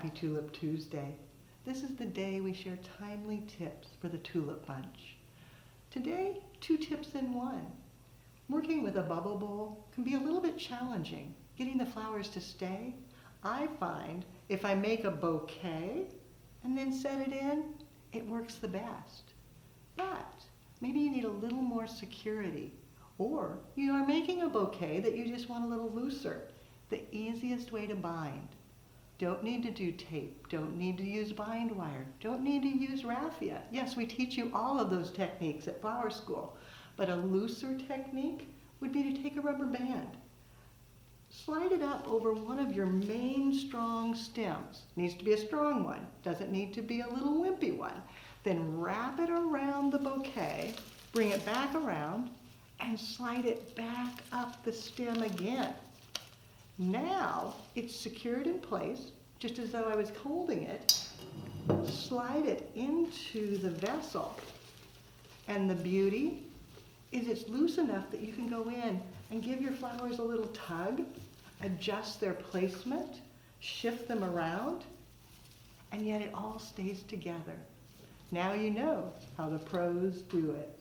Happy Tulip Tuesday. This is the day we share timely tips for the tulip bunch. Today, 2 tips in 1. Working with a bubble bowl can be a little bit challenging. Getting the flowers to stay, I find if I make a bouquet and then set it in, it works the best. But maybe you need a little more security, or you are making a bouquet that you just want a little looser. The easiest way to bind. Don't need to do tape, don't need to use bind wire, don't need to use raffia. Yes, we teach you all of those techniques at flower school, but a looser technique would be to take a rubber band, slide it up over one of your main strong stems. Needs to be a strong one, doesn't need to be a little wimpy one. Then wrap it around the bouquet, bring it back around, and slide it back up the stem again. Now it's secured in place, just as though I was holding it. Slide it into the vessel. And the beauty is it's loose enough that you can go in and give your flowers a little tug, adjust their placement, shift them around, and yet it all stays together. Now you know how the pros do it.